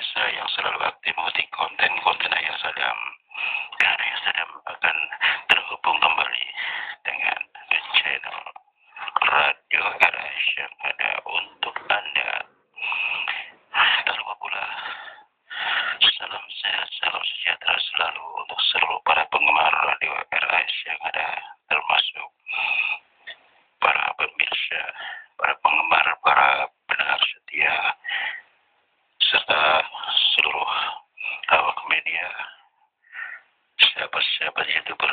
pemirsa yang selalu aktif mengikuti konten-konten Ayah Sadam. Dan Ayah Sadam akan terhubung kembali dengan channel Radio RS yang ada untuk Anda. Tak lupa pula, salam sehat, salam sejahtera selalu untuk seluruh para penggemar Radio RS yang ada, termasuk para pemirsa, para penggemar, para pendengar setia, serta seluruh awak media, sahabat-sahabat YouTuber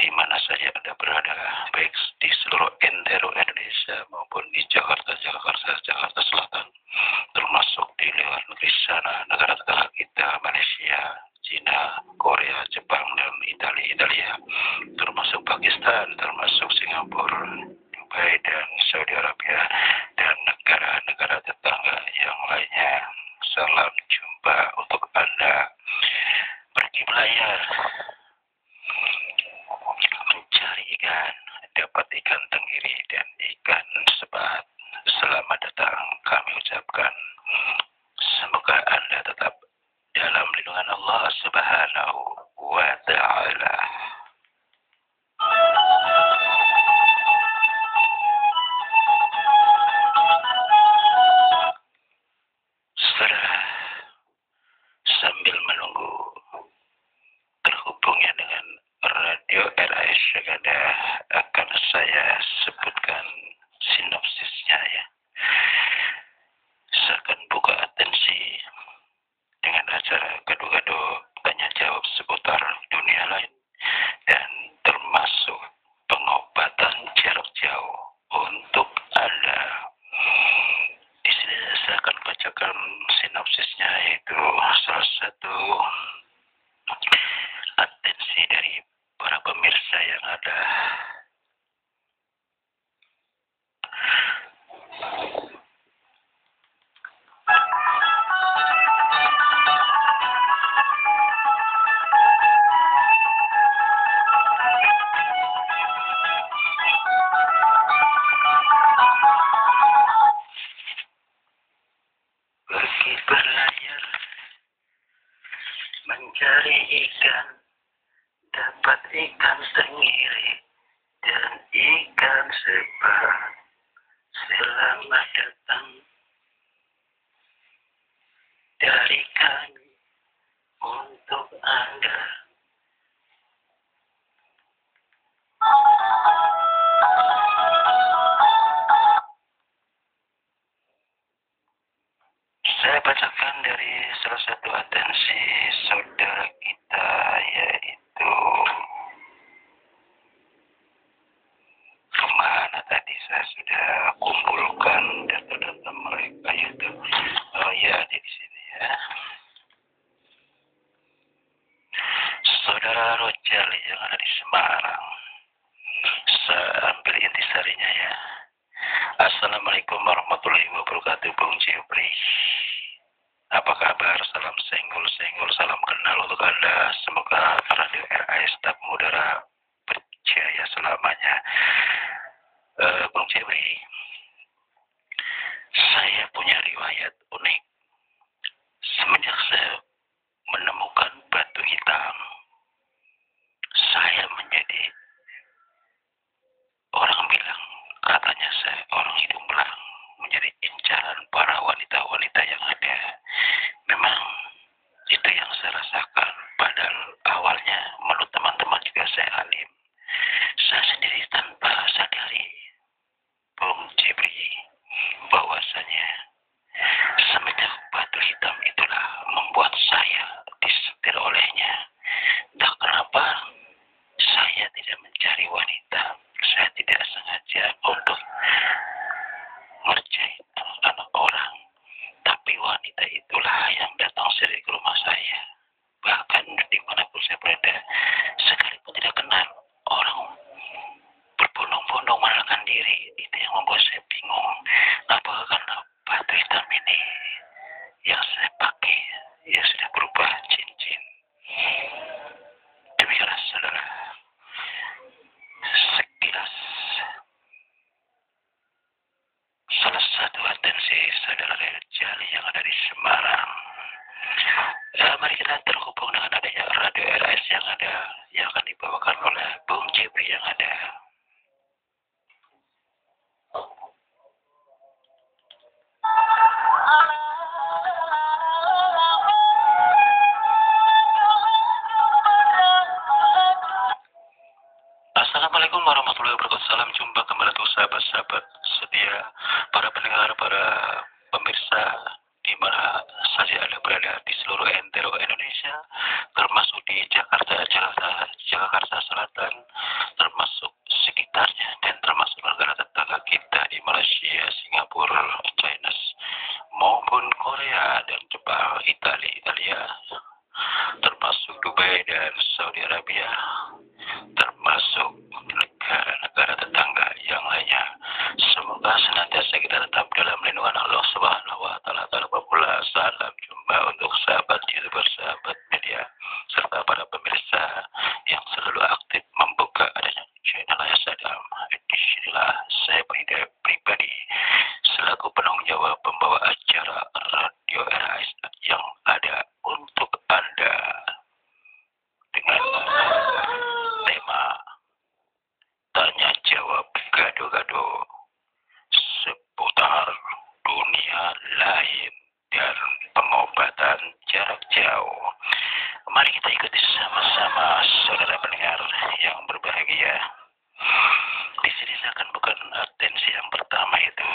di mana saja Anda berada, baik di seluruh entero Indonesia maupun di Jakarta Selatan, termasuk di luar negeri sana, negara tetangga kita, Malaysia, Cina, Korea, Jepang, dan Italia, termasuk Pakistan, termasuk Singapura, Dubai, dan Saudi Arabia, dan negara-negara tetangga yang lainnya. Salam jumpa untuk Anda. Pergi belayar, mencari ikan, dapat ikan tenggiri dan ikan sepat. Selamat datang, kami ucapkan. Semoga Anda tetap dalam lindungan Allah Subhanahu wa Ta'ala. Saudara, sambil menunggu terhubungnya dengan Radio RS Jakarta, akan saya sebutkan sinopsisnya ya. Saya akan buka atensi dengan acara gado-gado tanya jawab seputar dunia lain dan termasuk pengobatan jarak jauh untuk Anda. Di sini saya akan bacakan sinopsisnya, yaitu salah satu atensi dari para pemirsa yang ada. Pergi berlayar, mencari ikan, dapat ikan tenggiri dan ikan sepat. Selamat datang dari kami untuk Anda. Saya bacakan dari salah satu atensi saudara kita, yaitu kemana tadi saya sudah kumpulkan data-data mereka YouTube. Oh ya, di sini ya. Saudara Roger yang ada di Semarang. Saya ambil intisarinya ya. Assalamualaikum warahmatullahi wabarakatuh, Bung Jepri. Apa kabar? Salam senggol-senggol, salam kenal untuk Anda. Semoga Radio RAS tetap mengudara berjaya selamanya. Bung Jepri, saya punya riwayat unik. Semenjak saya menemukan batu hitam, saya menjadi, orang bilang, katanya saya orang hidung belang, menjadi incaran para wanita-wanita yang ada. Memang itu yang saya rasakan. Padahal awalnya menurut teman-teman juga saya alim. Saya sendiri tanpa sadari, Bung Mari kita terhubung dengan adanya Radio RS yang ada, yang akan dibawakan oleh Bung Jepri yang ada. Assalamualaikum warahmatullahi wabarakatuh. Salam jumpa kembali untuk sahabat-sahabat setia, para pendengar, para pemirsa di mana saja Anda berada di seluruh entero Indonesia, termasuk di Jakarta Selatan, termasuk sekitarnya, dan termasuk negara tetangga kita di Malaysia, Singapura, China, maupun Korea dan Jepang, Italia, termasuk Dubai dan Saudi Arabia, termasuk negara-negara tetangga yang lainnya. Semoga senantiasa kita tetap dalam lindungan Allah Subhanahu wa Ta'ala. Salam jumpa untuk sahabat YouTuber, sahabat media, serta para pemirsa yang selalu aktif membuka adanya channel Ayah Sadam. Disinilah saya pribadi selaku penanggung jawab pembawa acara Radio RS yang ada untuk Anda dengan tema tanya jawab gado-gado seputar dunia lain dan pengobatan jarak jauh. Mari kita ikuti sama-sama saudara pendengar yang berbahagia. Di sini saya akan bukan atensi yang pertama, itu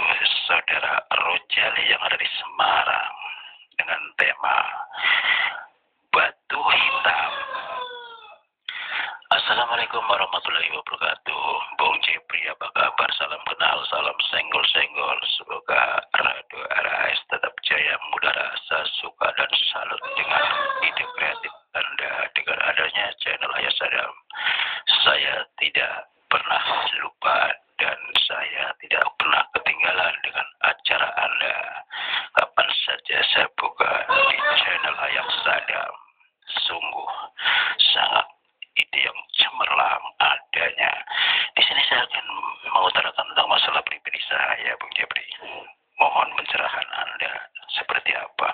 saudara Rojali yang ada di Semarang dengan tema batu hitam. Assalamualaikum warahmatullahi wabarakatuh. Bung Jepri, apa kabar? Salam kenal, salam senggol-senggol. Semoga Radio RS tetap jaya mengudara. Saya suka dan salut dengan ide kreatif Anda dengan adanya channel Ayah Sadam. Saya tidak pernah lupa dan saya tidak pernah ketinggalan dengan acara Anda. Kapan saja saya buka di channel Ayah Sadam, sungguh sangat ide yang cemerlang adanya. Di sini saya akan mengutarakan tentang masalah pribadi saya, Bung Jepri. Mohon pencerahan Anda seperti apa.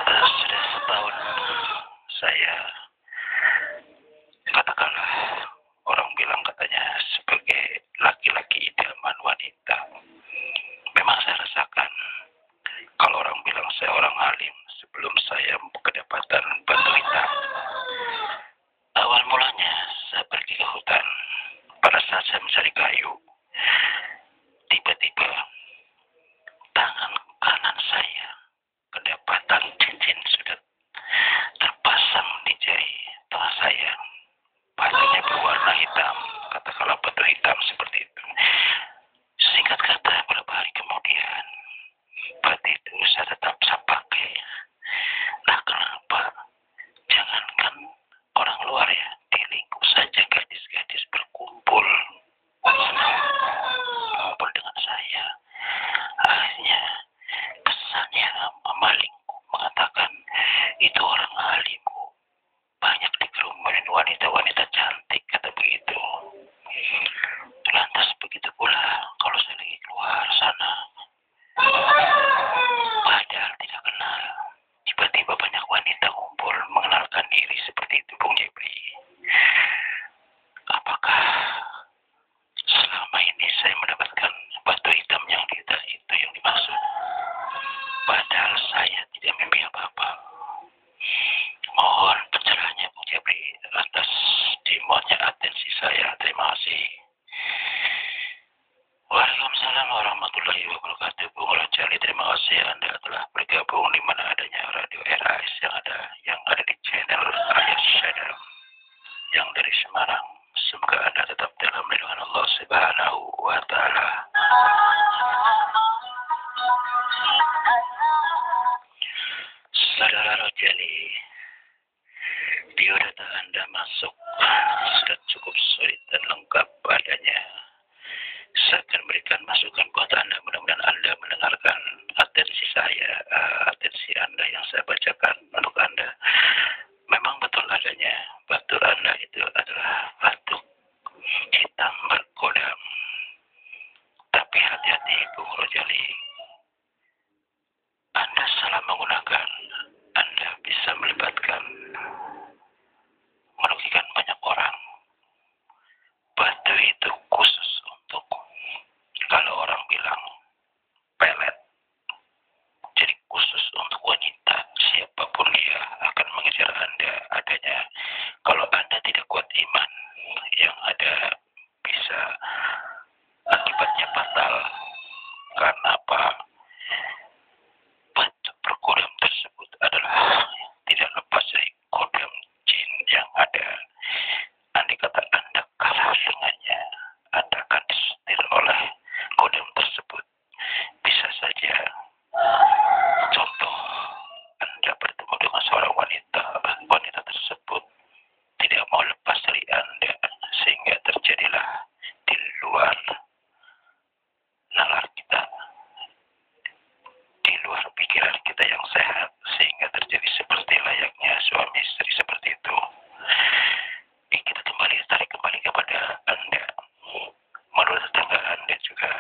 Sudah setahun saya, katakanlah, orang bilang katanya sebagai laki-laki idaman wanita. Memang saya rasakan kalau orang bilang saya orang alim sebelum saya kedapatan batu hitam. Awal mulanya saya pergi ke hutan. Pada saat saya mencari kayu, tiba-tiba tangan kanan saya kedapatan cincin sudah terpasang di jari tengah saya. Batunya berwarna hitam, katakanlah batu hitam seperti itu. Singkat kata, beberapa hari kemudian batu itu saya tetap saya pakai. Nah, kenapa? Jangankan orang luar ya, di lingkup saja gadis-gadis berkumpul dengan saya. Akhirnya kesannya mamalingku mengatakan itu orang alim, banyak dikerumunin wanita-wanita cantik, kata begitu. Lantas begitu pula kalau saya lagi keluar sana, padahal tidak kenal, tiba-tiba banyak wanita kumpul mengenalkan diri seperti itu, Bung Jepri. Apakah selama ini saya mendapatkan batu hitam yang itu yang dimaksud? Padahal saya tidak mimpi apa-apa. Mohon pencerahannya, Bung Jepri, atas dimohonnya atensi saya. Terima kasih. Waalaikumsalam warahmatullahi wabarakatuh. Bung Rojali, terima kasih Anda telah bergabung di mana adanya Radio RS yang ada di channel Ayah Sadam yang dari Semarang. Semoga Anda tetap dalam lindungan Allah Subhanahu wa Ta'ala. Saudara Rojali, biodata Anda masuk sudah cukup solid dan lengkap adanya. Saya akan berikan masukan buat Anda. Mudah-mudahan Anda mendengarkan atensi Anda yang saya bacakan untuk Anda. Memang betul adanya batu Anda itu adalah batu hitam berkodam. Tapi hati-hati, Bung Rojali. Anda salah menggunakan. yang sehat sehingga terjadi seperti layaknya suami istri seperti itu. Kita tarik kembali kepada Anda. Menurut tetangga Anda juga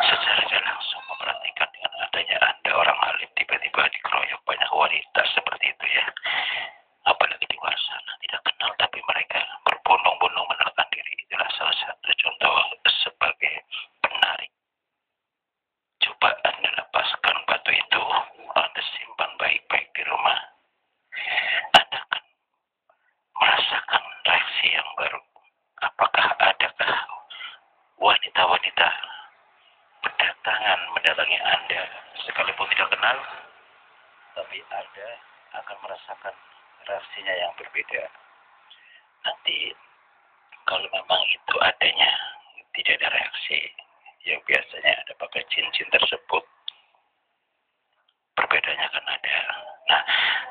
secara tidak langsung memperhatikan dengan adanya Anda orang alim tiba-tiba dikeroyok banyak wanita seperti itu ya. Apalagi di luar sana tidak kenal tapi mereka berbondong-bondong mengenalkan diri. Itulah salah satu contoh sebagai penarik. Coba Anda lepaskan batu itu, Anda simpan baik-baik di rumah. Anda akan merasakan reaksi yang baru. Apakah adakah wanita-wanita berdatangan mendatangi Anda sekalipun tidak kenal, tapi Anda akan merasakan reaksinya yang berbeda. Nanti kalau memang itu adanya tidak ada reaksi, yang biasanya ada pakai cincin tersebut, perbedaannya akan ada. Nah,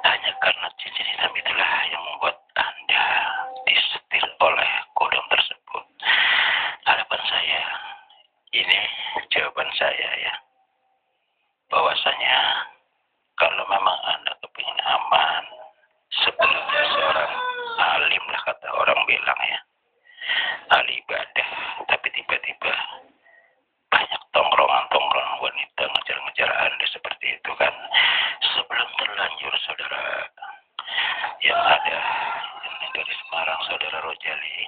hanya karena cincin hitam itulah yang membuat Anda disetir oleh kodam tersebut. Harapan saya, ini jawaban saya ya, bahwasanya kalau memang Anda kepingin aman, sebelumnya seorang alim lah kata orang bilang ya, ahli ibadah, tapi tiba-tiba banyak tongkrongan wanita ngejar-ngejar Anda seperti itu kan. Sebelum terlanjur saudara yang ada ini dari Semarang, saudara Rojali,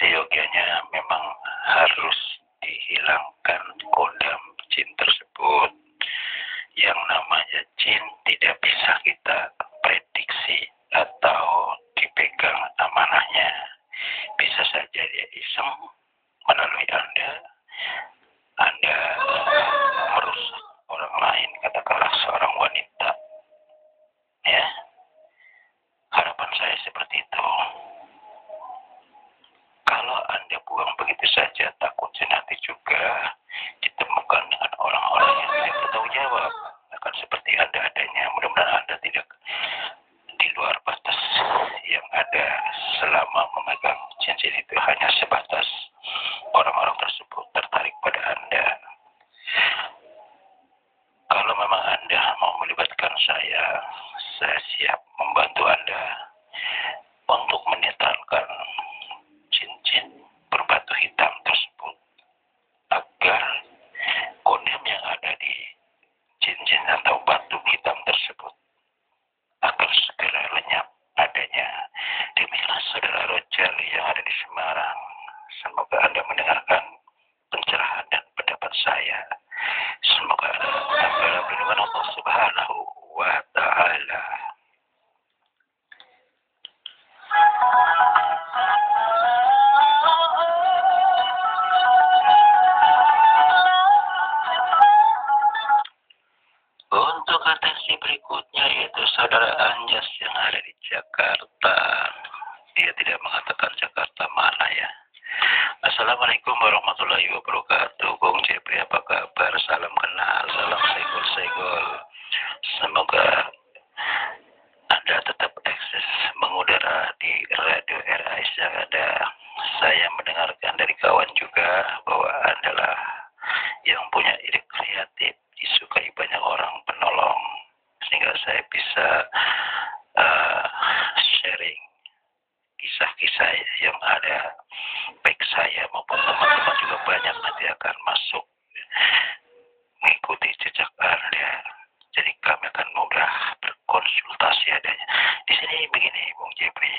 seyogianya memang harus dihilangkan kodam jin tersebut. Yang namanya jin tidak bisa kita prediksi atau dipegang amanahnya. Bisa saja dia iseng melalui Anda merusak orang lain, katakanlah seorang wanita. Ya, harapan saya seperti itu. Kalau Anda buang begitu saja, takutnya nanti juga ditemukan dengan orang-orang yang tidak bertanggung jawab. Akan seperti Anda adanya. Mudah-mudahan Anda tidak di luar batas yang ada selama memegang cincin itu, hanya sebatas orang-orang tersebut tertarik pada Anda. Kalau memang Anda mau melibatkan saya siap membantu Anda untuk menetralkan cincin berbatu hitam tersebut agar kodam yang ada di cincin atau batu hitam tersebut akan segera lenyap adanya. Demikianlah saudara Rojali yang ada di Semarang. Semoga Anda mendengarkan pencerahan dan pendapat saya. Semoga Anda tetap dalam lindungan Allah Subhanahu wa Ta'ala. Untuk atensi berikutnya yaitu saudara Anjas yang ada di Jakarta. Dia tidak mengatakan Jakarta mana ya. Assalamualaikum warahmatullahi wabarakatuh. Bung Jepri, apa kabar? Salam kenal, salam segol-segol. Semoga Anda tetap eksis mengudara di Radio RAI yang ada. Saya mendengarkan dari kawan juga bahwa Anda lah yang punya ide kreatif, disukai banyak orang penolong, sehingga saya bisa sharing kisah-kisah yang ada, baik saya maupun teman-teman juga banyak nanti akan masuk mengikuti jejak Anda. Jadi kami akan mudah berkonsultasi adanya. Di sini begini, Bung Jepri,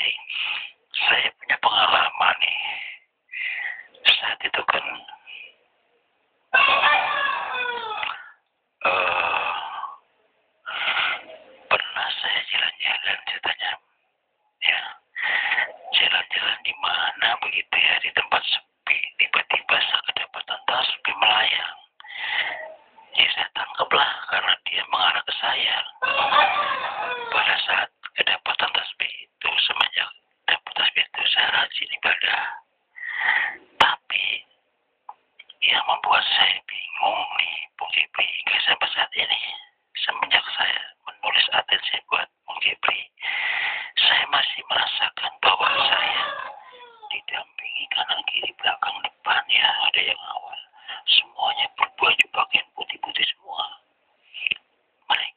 saya punya pengalaman nih. Saat itu kan pernah saya jalan-jalan, ceritanya ya, jalan-jalan di mana begitu ya, di tempat sepi, tiba-tiba saya kedapatan tasbih melayang. Ya saya tangkaplah karena dia mengarah ke saya. Pada saat kedapatan tasbih itu, semenjak dapat tasbih itu saya rajin ibadah. Tapi yang membuat saya bingung nih, Bung Jepri, hingga sampai saat ini, semenjak saya menulis atensi buat Bung Jepri, saya masih merasakan bahwa saya didampingi kanan kiri belakang depan ya, ada yang awal, semuanya berbaju pakaian putih-putih semua. Mereka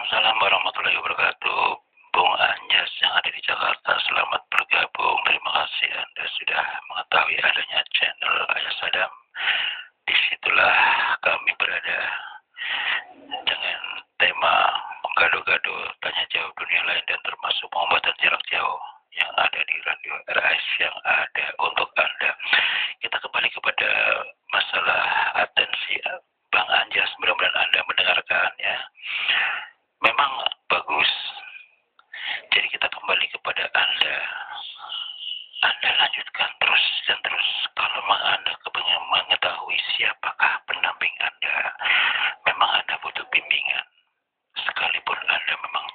Waalaikumsalam warahmatullahi wabarakatuh. Bung Anjas yang ada di Jakarta, selamat bergabung. Terima kasih Anda sudah mengetahui adanya channel Ayah Sadam. Disitulah kami berada dengan tema menggado-gado tanya jawab dunia lain dan termasuk pengobatan jarak jauh yang ada di Radio RAS yang ada untuk Anda. Kita kembali kepada masalah atensi Bang Anjas, mudah-mudahan Anda mendengarkan ya. Memang bagus. Jadi kita kembali kepada Anda. Anda lanjutkan terus dan terus. Kalau memang Anda kepengen mengetahui siapakah pendamping Anda, memang Anda butuh bimbingan. Sekalipun Anda memang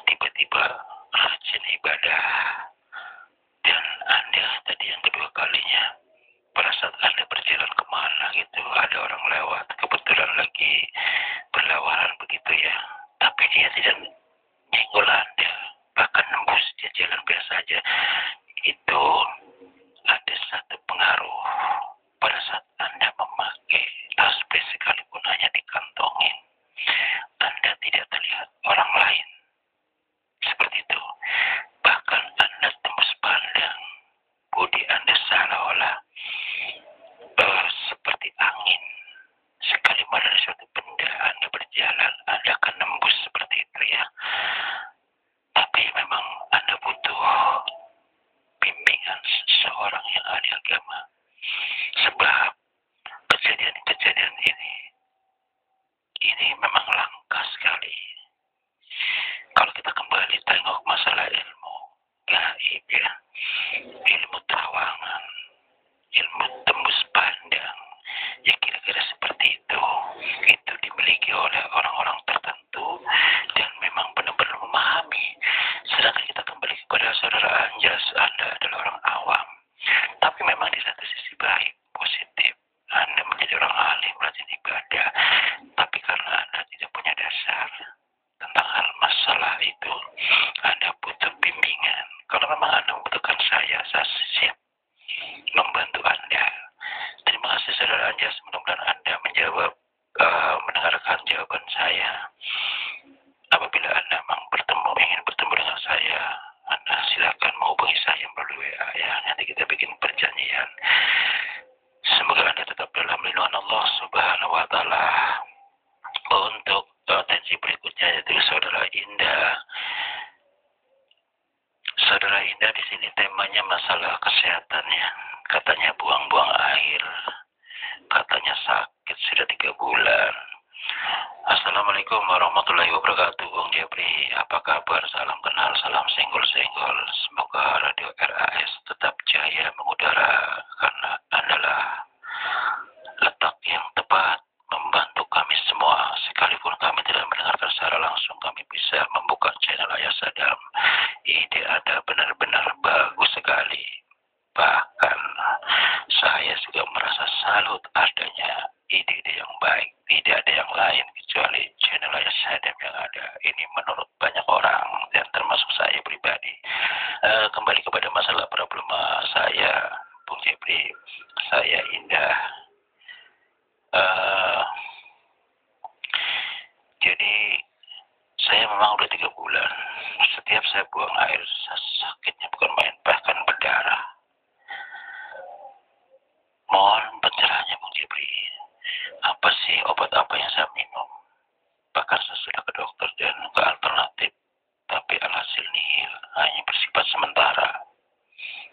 tiba-tiba rajin ibadah, dan Anda tadi yang kedua kalinya, pada saat Anda berjalan kemana gitu, ada orang lewat, kebetulan lagi berlawanan begitu ya, tapi dia tidak nyenggol Anda, bahkan nembus dia jalan biasa saja. Itu ada satu pengaruh pada saat Anda memakai tasbih sekalipun hanya dikantongin, Anda tidak terlihat orang lain. Seperti itu. Bahkan Anda tembus pandang, budi Anda seolah-olah seperti angin. Sekali mana suatu benda Anda berjalan, Anda akan nembus seperti itu ya. Tapi memang Anda butuh bimbingan seseorang yang ahli agama. Sebab kejadian-kejadian ini memang langka sekali. Kalau kita kembali tengok masalah ilmu gaib ya, ilmu terawangan, ilmu tembus pandang, ya kira-kira seperti itu dimiliki oleh orang-orang tertentu dan memang benar-benar memahami. Sedangkan kita kembali kepada saudara Anjas, Anda adalah orang awam, tapi memang di satu sisi baik, positif, Anda menjadi orang alim, rajin ibadah, tapi karena Anda tidak punya dasar tentang hal masalah itu, Anda butuh bimbingan. Kalau memang Anda membutuhkan saya siap membantu Anda. Terima kasih saudara Anjas, mudah-mudahan Anda mendengarkan jawaban saya. Apabila Anda memang ingin bertemu dengan saya, Anda silakan menghubungi saya melalui WA ya. Nanti kita bikin perjanjian. Semoga Anda tetap dalam lindungan Allah Subhanahu wa taala. Untuk atensi berikutnya yaitu saudara Indah. Saudara Indah di sini temanya masalah kesehatan ya. Katanya buang-buang air. Katanya sakit sudah 3 bulan. Assalamualaikum warahmatullahi wabarakatuh, Bung Jepri. Apa kabar? Salam kenal, salam senggol-senggol. Semoga Radio RAS tetap jaya mengudara karena adalah letak yang tepat membantu kami semua. Sekalipun kami tidak mendengarkan secara langsung, kami bisa membuka channel Ayah Sadam. Ide Anda benar-benar bagus sekali. Bahkan saya juga merasa salut adanya ide-ide yang baik. Tidak ada yang lain kecuali channel Ayah Sadam yang ada. Ini menurut banyak orang dan termasuk saya pribadi. Kembali kepada masalah problema saya, Bung Jepri. Saya Indah. Jadi saya memang udah 3 bulan. Setiap saya buang air, sakitnya bukan main, bahkan berdarah. Mohon pencerahannya Bung Jepri. Apa sih obat apa yang saya minum? Bahkan saya sudah ke dokter dan ke alternatif, tapi alhasil nihil, hanya bersifat sementara.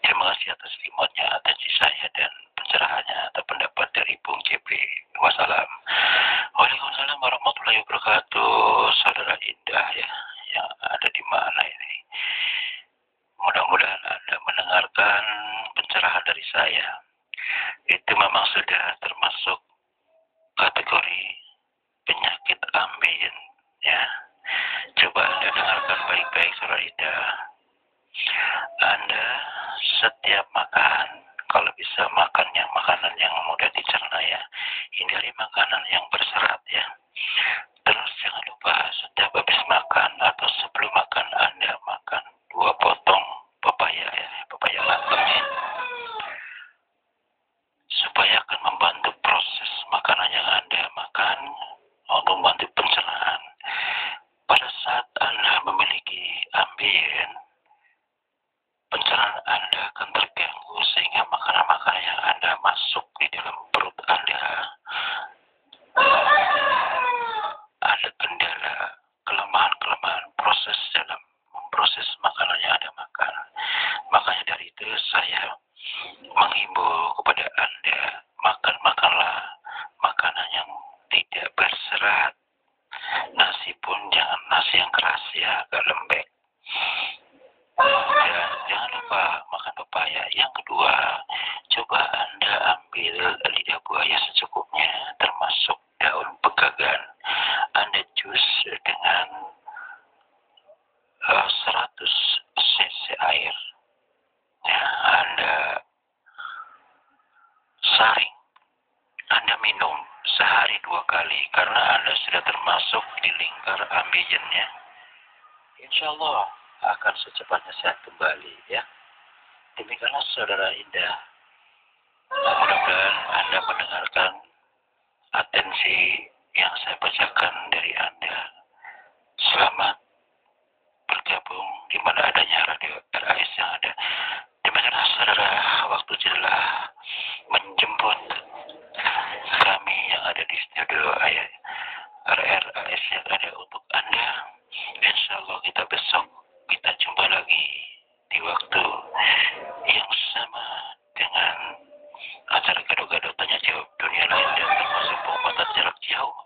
Terima kasih atas remote-nya, atensi saya dan pencerahannya atau pendapat dari Bung Jepri. Wassalam. Waalaikumsalam warahmatullahi wabarakatuh. Saudara Indah ya, yang ada di mana ini? Mudah-mudahan Anda mendengarkan pencerahan dari saya. Itu memang sudah termasuk kategori penyakit ambien ya. Coba Anda dengarkan baik-baik saudara Indah. Anda setiap makan, kalau bisa makan makanan yang mudah dicerna ya, hindari makanan yang berserat ya. Terus jangan lupa setiap habis makan atau sebelum makan Anda makan 2 potong pepaya ya, pepaya matang ya. Supaya akan membantu proses makanan yang Anda makan untuk membantu pencernaan. Pada yang keras ya, agak lembek. Dan jangan lupa makan pepaya. Yang kedua, coba Anda ambil lidah buaya secukupnya, termasuk daun pegagan. Anda jus dengan 100 cc air. Ya, Anda saring, Anda minum sehari 2 kali karena Anda sudah termasuk di lingkar ambejennya. Insya Allah akan secepatnya sehat kembali ya. Demikianlah saudara Indah. Mudah-mudahan Anda mendengarkan atensi yang saya bacakan dari Anda. Selamat bergabung di mana adanya radio RAS yang ada. Demikianlah saudara, waktu jelah menjemput kami yang ada di studio RRAS yang ada untuk Anda. Insya Allah kita jumpa lagi di waktu yang sama dengan acara gado-gado tanya jawab dunia lain dan termasuk pengobatan jarak jauh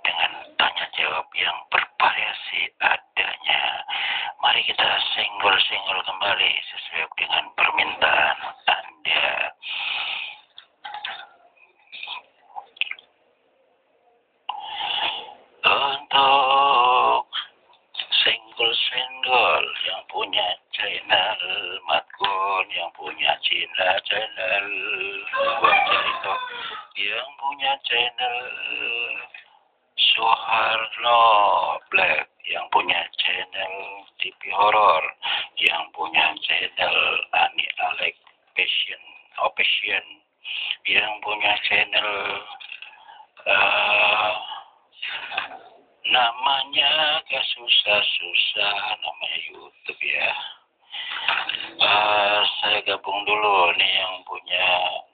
dengan tanya jawab yang bervariasi adanya. Mari kita senggol-senggol kembali sesuai dengan permintaan Anda. Untuk senggol-senggol yang punya channel Matkun, yang punya channel Bang Cerito, yang punya channel Soeharno Black, yang punya channel TV Horror, yang punya channel Ani Alek Passion, yang punya channel namanya agak susah namanya YouTube ya. Saya gabung dulu nih yang punya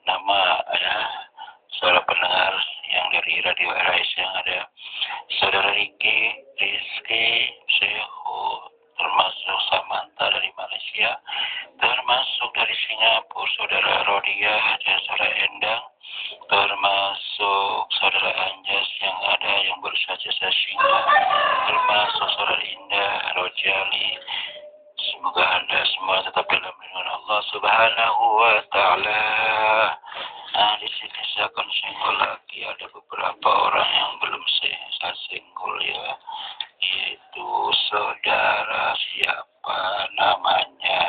nama ya, saudara pendengar yang dari Radio RAS yang ada saudara Rizky Sehu, termasuk Samantha dari Malaysia, termasuk dari Singapura saudara Rodia dan saudara Endang, termasuk saudara Anjas yang ada yang baru saja saya singgung, termasuk saudara Indah Rojali. Semoga Anda semua tetap dalam lindungan Allah Subhanahu wa Ta'ala. Nah, di sini saya akan singgul lagi, ada beberapa orang yang belum saya singgul ya, yaitu saudara siapa namanya,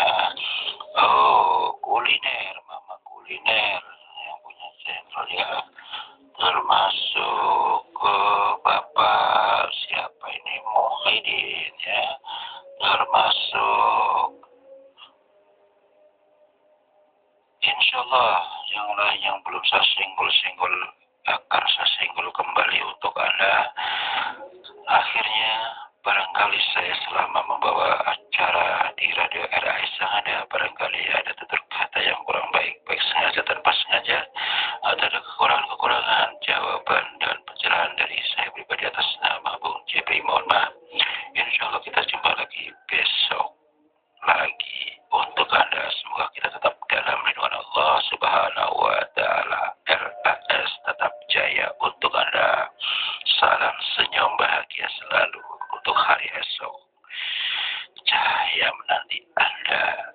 kuliner, Mama Kuliner yang punya channel ya, termasuk Bapak siapa ini, Muhyiddin ya, termasuk insyaallah yang lain yang belum saya singgul akan saya singgul kembali untuk Anda. Akhirnya barangkali saya selama membawa acara di Radio RAS yang ada, barangkali ada tutur kata yang kurang baik sengaja tanpa sengaja, atau ada kekurangan jawaban dan pencerahan dari saya pribadi atas nama Bung JP, mohon maaf. Insyaallah kita jumpa lagi besok lagi untuk Anda. Semoga kita tetap dalam lindungan Allah Subhanahu wa Ta'ala. RAS tetap jaya untuk Anda. Salam senyum bahagia selalu untuk hari esok. Cahaya menanti Anda.